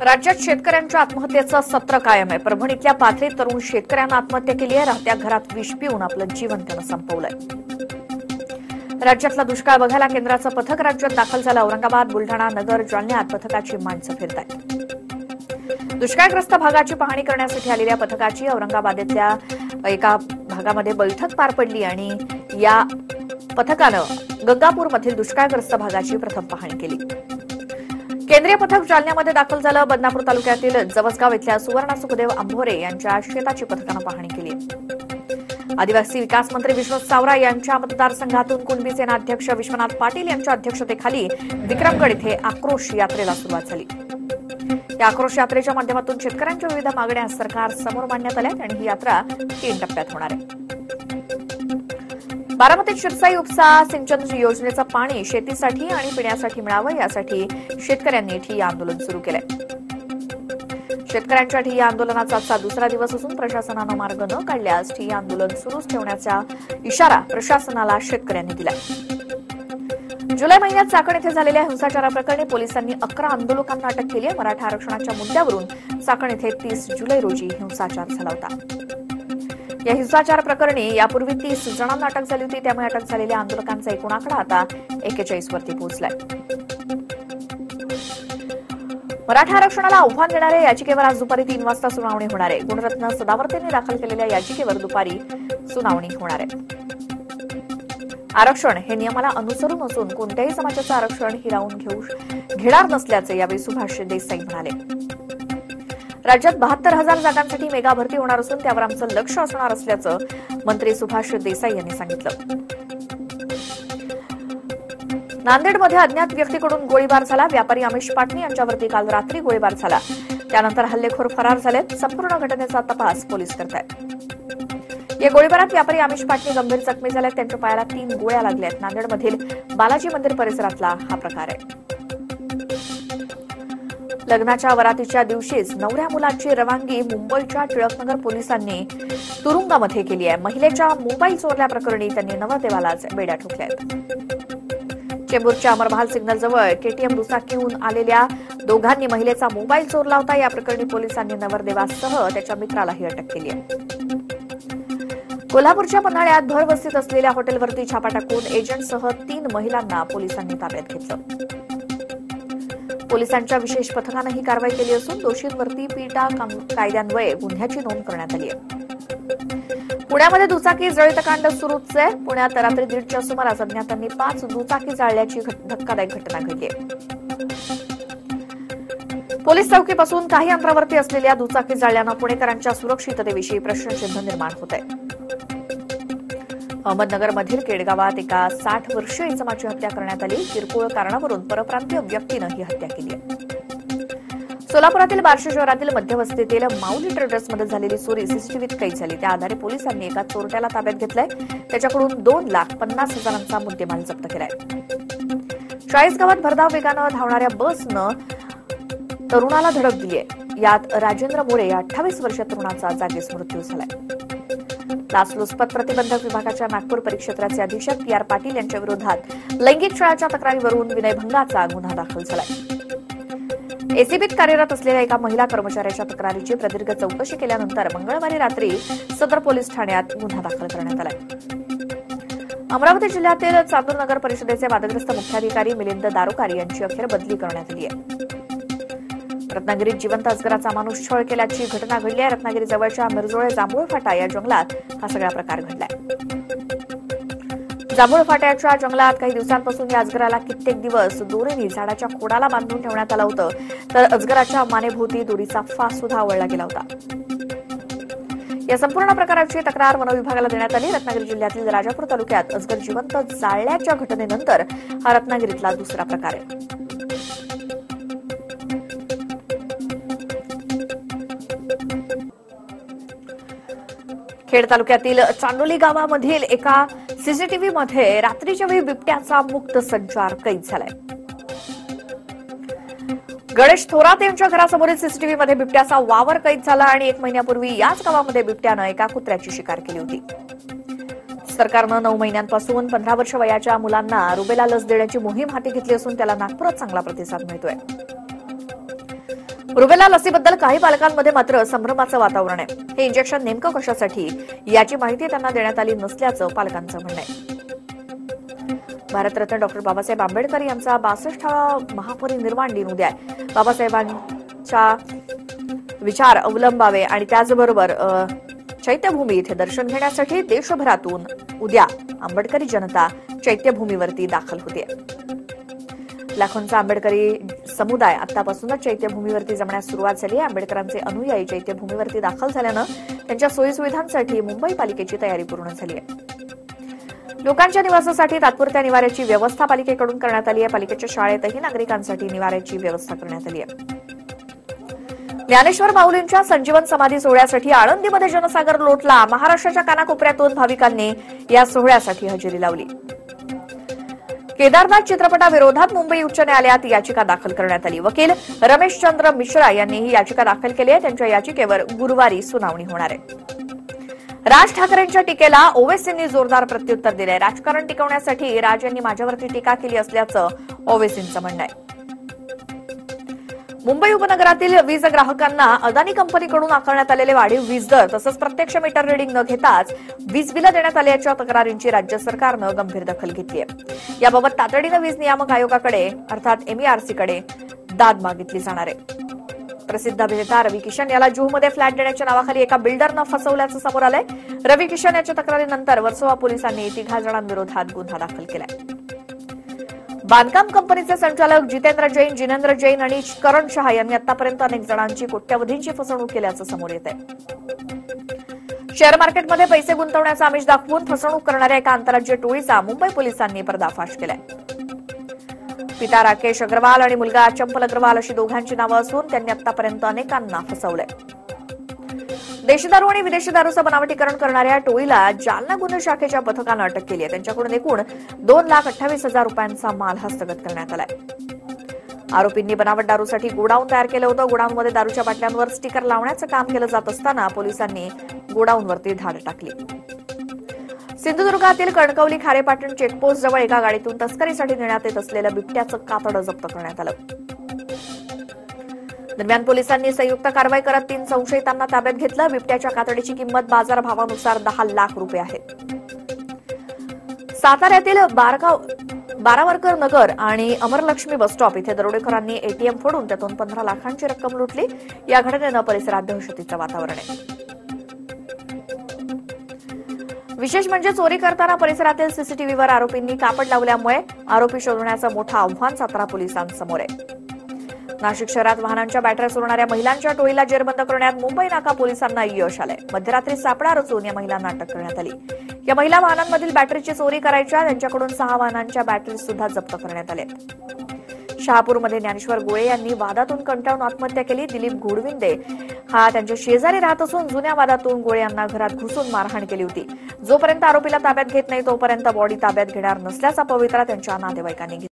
राज्यात शेतकऱ्यांच्या आत्महत्येचं सत्र कायम आहे. परभणीतल्या पाथरी तरुण शेतकऱ्यांना आत्महत्या केली आहे. राहत्या घरात विष पिऊन आपलं जीवन त्यानं संपवलंय. राज्यातला दुष्काळ बघायला केंद्राचं पथक राज्यात दाखल झालं. औरंगाबाद, बुलढाणा, नगर, जालन्यात पथकाची माणसं फिरत आहेत. दुष्काळग्रस्त भागाची पाहणी करण्यासाठी आलेल्या पथकाची औरंगाबादेतल्या एका भागामध्ये बैठक पार पडली आणि या पथकानं गंगापूरमधील दुष्काळग्रस्त भागाची प्रथम पाहणी केली. केंद्रीय पथक जालन्यामध्ये दाखल झालं. बदनापूर तालुक्यातील जवसगाव इथल्या सुवर्णा सुखदेव आंभोरे यांच्या शेताची पथकानं पाहणी केली. आदिवासी विकास मंत्री विश्वास सावरा यांच्या मतदारसंघातून कुणबी सेना अध्यक्ष विश्वनाथ पाटील यांच्या अध्यक्षतेखाली विक्रमगड इथे आक्रोश यात्रेला सुरुवात झाली. या आक्रोश यात्रेच्या माध्यमातून शेतकऱ्यांच्या विविध मागण्या सरकार समोर मांडण्यात आल्या आणि ही यात्रा 3 टप्प्यात होणार आहे. बारामतीत शिरसाई उपसा सिंचन योजनेचं पाणी शेतीसाठी आणि पिण्यासाठी मिळावं यासाठी शेतकऱ्यांनी ठिय्या आंदोलन सुरू केलंय. शेतकऱ्यांच्या ठिय्या आंदोलनाचा आजचा दुसरा दिवस असून प्रशासनानं मार्ग न काढल्यास ठिय्या आंदोलन सुरूच ठेवण्याचा इशारा प्रशासनाला शेतकऱ्यांनी दिलाय. जुलै महिन्यात चाकण इथे झालेल्या हिंसाचाराप्रकरणी पोलिसांनी 11 आंदोलकांना अटक केली आहे. मराठा आरक्षणाच्या मुद्द्यावरून चाकण इथे 30 जुलै रोजी हिंसाचार झाला होता. या हिंसाचार प्रकरणी यापूर्वी 30 जणांना अटक झाली होती. त्यामुळे अटक झालेल्या आंदोलकांचा एकूण आकडा आता 41 वरती पोहोचलाय. मराठा आरक्षणाला आव्हान देणाऱ्या याचिकेवर आज दुपारी 3 वाजता सुनावणी होणार आहे. गुणरत्न सदावर्ते यांनी दाखल केलेल्या याचिकेवर दुपारी सुनावणी होणार आहे. आरक्षण हे नियमाला अनुसरून असून कोणत्याही समाजाचं आरक्षण हिरावून घेणार नसल्याचे यावेळी सुभाष देसाई म्हणाले. राज्यात 72,000 जागांसाठी मेगा भरती होणार असून त्यावर आमचं लक्ष असणार असल्याचं मंत्री सुभाष देसाई यांनी सांगितलं. नांदेडमध्ये अज्ञात व्यक्तीकडून गोळीबार झाला. व्यापारी अमिश पाटणी यांच्यावरती काल रात्री गोळीबार झाला. त्यानंतर हल्लेखोर फरार झालेत. संपूर्ण घटनेचा तपास पोलीस करतायत. या गोळीबारात व्यापारी अमिश पाटणी गंभीर जखमी झाल्यात. त्यांच्या पायाला 3 गोळ्या लागल्यात. नांदेडमधील बालाजी मंदिर परिसरातला हा प्रकार आहे. लग्नाच्या वरातीच्या दिवशीच नवऱ्या मुलाची रवानगी मुंबईच्या टिळकनगर पोलिसांनी तुरुंगामध्ये केली आहे. महिलेच्या मोबाईल चोरल्याप्रकरणी त्यांनी नवरदेवालाच बेड्या ठोकल्या आहेत. चेंबूरच्या अमरमहाल सिग्नलजवळ केटीएम दुचाकीहून आलेल्या दोघांनी महिलेचा मोबाईल चोरला होता. या प्रकरणी पोलिसांनी नवरदेवासह त्याच्या मित्रालाही अटक केली आहे. कोल्हापूरच्या पन्हाळ्यात भरवस्तीत असलेल्या हॉटेलवरती छापा टाकून एजंटसह 3 महिलांना पोलिसांनी ताब्यात घेतलं. पोलिसांच्या विशेष पथकानं ही कारवाई केली असून दोषींवरती पीटा कायद्यान्वये गुन्ह्याची नोंद करण्यात आली आहे. पुण्यामध्ये दुचाकी जळीतकांड सुरूच आहे. पुण्यात रात्री 1:30च्या सुमारास अज्ञातांनी 5 दुचाकी जाळल्याची धक्कादायक घटना घडली आहे. पोलीस चौकीपासून काही अंतरावरती असलेल्या दुचाकी जाळल्यानं पुणेकरांच्या सुरक्षिततेविषयी प्रश्नचिन्ह निर्माण होत आहे. अहमदनगरमधील केडगावात एका 60 वर्षीय इसमाची हत्या करण्यात आली. किरकोळ कारणावरून परप्रांतीय व्यक्तीनं ही हत्या केली आहे. सोलापुरातील बार्शी शहरातील मध्यवस्तीतील माऊली ट्रेडर्समध्ये झालेली चोरी सीसीटीव्हीत कैद झाली. त्या आधारे पोलिसांनी एका चोरट्याला ताब्यात घेतलंय. त्याच्याकडून 2,50,000चा मुद्देमाल जप्त केलाय. चाळीसगावात भरधाव वेगानं धावणाऱ्या बसनं तरुणाला धडक दिली आहे. यात राजेंद्र मोरे या 28 वर्षीय तरुणाचा जागीच मृत्यू झालाय. लाचलुचपत प्रतिबंधक विभागाच्या नागपूर परिक्षेत्राचे अधीक्षक PR पाटील यांच्या विरोधात लैंगिक छळाच्या तक्रारीवरून विनयभंगाचा गुन्हा दाखल झालाय. एसीबीत कार्यरत असलेल्या एका महिला कर्मचाऱ्याच्या तक्रारीची प्रदीर्घ चौकशी केल्यानंतर मंगळवारी रात्री सदर पोलीस ठाण्यात गुन्हा दाखल करण्यात आलाय. अमरावती जिल्ह्यातील चांदूर नगर परिषदेचे वादग्रस्त मुख्याधिकारी मिलिंद दारोकार यांची अखेर बदली करण्यात आली आहे. रत्नागिरीत जिवंत अजगराचा माणूस छळ केल्याची घटना घडली आहे. रत्नागिरीजवळच्या मिरजोळे जांभूळ फाटा या जंगलात हा सगळा प्रकार घडलाय. जांभूळ फाट्याच्या जंगलात काही दिवसांपासून या अजगराला कित्येक दिवस दोरीने झाडाच्या खोडाला बांधून ठेवण्यात आलं होतं. तर अजगराच्या मानेभोवती दोरीचा फास सुद्धा आवळला गेला होता. या संपूर्ण प्रकाराची तक्रार वनविभागाला देण्यात आली. रत्नागिरी जिल्ह्यातील राजापूर तालुक्यात अजगर जिवंत जाळल्याच्या घटनेनंतर हा रत्नागिरीतला दुसरा प्रकार आहे. खेड तालुक्यातील चांडोली गावामधील एका सीसीटीव्हीमध्ये रात्रीच्या वेळी बिबट्याचा मुक्त संचार कैद झालाय. गणेश थोरात यांच्या घरासमोरील सीसीटीव्हीमध्ये बिबट्याचा वावर कैद झाला आणि 1 महिन्यापूर्वी याच गावामध्ये बिबट्यानं एका कुत्र्याची शिकार केली होती. सरकारनं 9 महिन्यांपासून 15 वर्ष वयाच्या मुलांना रुबेला लस देण्याची मोहीम हाती घेतली असून त्याला नागपुरात चांगला प्रतिसाद मिळतोय. रुबेला लसीबद्दल काही पालकांमध्ये मात्र संभ्रमाचं वातावरण आहे. हे इंजेक्शन नेमकं कशासाठी याची माहिती त्यांना देण्यात आली नसल्याचं पालकांचं म्हणणं आहे. भारतरत्न डॉक्टर बाबासाहेब आंबेडकर यांचा 62वा महापरिनिर्वाण दिन उद्या आहे. बाबासाहेबांच्या विचार अवलंबावे आणि त्याचबरोबर चैत्यभूमी इथे दर्शन घेण्यासाठी देशभरातून उद्या आंबेडकरी जनता चैत्यभूमीवरती दाखल होते. लाखोंचा आंबेडकरी समुदाय आतापासूनच चैत्यभूमीवरती जमण्यास सुरुवात झाली आहे. आंबेडकरांचे अनुयायी चैत्यभूमीवरती दाखल झाल्यानं त्यांच्या सोयीसुविधांसाठी मुंबई पालिकेची तयारी पूर्ण झाली आहे. लोकांच्या निवासासाठी तात्पुरत्या निवाऱ्याची व्यवस्था पालिकेकडून करण्यात आली आहे. पालिकेच्या शाळेतही नागरिकांसाठी निवाऱ्याची व्यवस्था करण्यात आली आहे. ज्ञानेश्वर माऊलींच्या संजीवन समाधी सोहळ्यासाठी आळंदीमध्ये जनसागर लोटला. महाराष्ट्राच्या कानाकोपऱ्यातून भाविकांनी या सोहळ्यासाठी हजेरी लावली. केदारनाथ चित्रपटाविरोधात मुंबई उच्च न्यायालयात याचिका दाखल करण्यात आली. वकील रमेशचंद्र मिश्रा यांनी ही याचिका दाखल केली आहे. त्यांच्या याचिकेवर गुरुवारी सुनावणी होणार आहे. राज ठाकरेंच्या टीकेला ओवेसींनी जोरदार प्रत्युत्तर दिलंय. राजकारण टिकवण्यासाठी राज यांनी माझ्यावरती टीका केली असल्याचं ओवेसींचं म्हणणं आहे. मुंबई उपनगरातील वीज ग्राहकांना अदानी कंपनीकडून आकारण्यात आलेले वाढीव वीज दर तसंच प्रत्यक्ष मीटर रिडिंग न घेताच वीज बिलं देण्यात आल्याच्या तक्रारींची राज्य सरकारनं गंभीर दखल घेतली आहे. याबाबत तातडीनं वीज नियामक आयोगाकडे अर्थात MERCकडे दाद मागितली जाणार आहे. प्रसिद्ध अभिनेता रवी किशन याला जुहूमध्ये फ्लॅट देण्याच्या नावाखाली एका बिल्डरनं फसवल्याचं समोर आलंय. रवी किशन याच्या तक्रारीनंतर वर्सोवा पोलिसांनी 3 जणांविरोधात गुन्हा दाखल केलाय. बांधकाम कंपनीचे संचालक जितेंद्र जैन, जिनेंद्र जैन आणि करण शहा यांनी आतापर्यंत अनेक जणांची कोट्यवधींची फसवणूक केल्याचं समोर येत आहे. शेअर मार्केटमध्ये पैसे गुंतवण्याचा आमिष दाखवून फसवणूक करणाऱ्या एका आंतरराज्यीय टोळीचा मुंबई पोलिसांनी पर्दाफाश केलाय. पिता राकेश अग्रवाल आणि मुलगा चंपल अग्रवाल अशी दोघांची नावं असून त्यांनी आतापर्यंत अनेकांना फसवलंय. देशी दारू आणि विदेशी दारूचं बनावटीकरण करणाऱ्या टोळीला जालना गुन्हे शाखेच्या पथकानं अटक केली आहे. त्यांच्याकडून एकूण 2,28,000 रुपयांचा माल हस्तगत करण्यात आलाय. आरोपींनी बनावट दारूसाठी गोडाऊन तयार केलं होतं. गोडाऊनमध्ये दारूच्या बाटल्यांवर स्टिकर लावण्याचं काम केलं जात असताना पोलिसांनी गोडाऊनवरती धाड टाकली. सिंधुदुर्गातील कणकवली खारेपाटण चेकपोस्ट जवळ एका गाडीतून तस्करीसाठी नेण्यात येत असलेलं बिबट्याचं कातडं जप्त करण्यात आलं. दरम्यान पोलिसांनी संयुक्त कारवाई करत 3 संशयितांना ताब्यात घेतलं. बिबट्याच्या कातडीची किंमत बाजारभावानुसार 10 लाख रुपये आहे. साताऱ्यातील बारावरकर नगर आणि अमरलक्ष्मी बसस्टॉप इथे दरोडेखोरांनी एटीएम फोडून त्यातून 15 लाखांची रक्कम लुटली. या घटनेनं परिसरात दहशतीचं वातावरण आहे. विशेष म्हणजे चोरी करताना परिसरातील सीसीटीव्हीवर आरोपींनी कापड लावल्यामुळे आरोपी शोधण्याचं मोठं आव्हान सातारा पोलिसांसमोर आहे. नाशिक शहरात वाहनांच्या बॅटऱ्या चोरणाऱ्या महिलांच्या टोळीला जेरबंद करण्यात मुंबई नाका पोलिसांना यश आलंय. मध्यरात्री सापळा रचून या महिलांना अटक करण्यात आली. या महिला वाहनांमधील बॅटरीची चोरी करायच्या. त्यांच्याकडून 6 वाहनांच्या बॅटरी सुद्धा जप्त करण्यात आल्या. शहापूरमध्ये ज्ञानेश्वर गोळे यांनी वादातून कंटाळून आत्महत्या केली. दिलीप घोडविंदे हा त्यांच्या शेजारी राहत असून जुन्या वादातून गोळे यांना घरात घुसून मारहाण केली होती. जोपर्यंत आरोपीला ताब्यात घेत नाही तोपर्यंत बॉडी ताब्यात घेणार नसल्याचा पवित्रा त्यांच्या नातेवाईकांनी घेतला.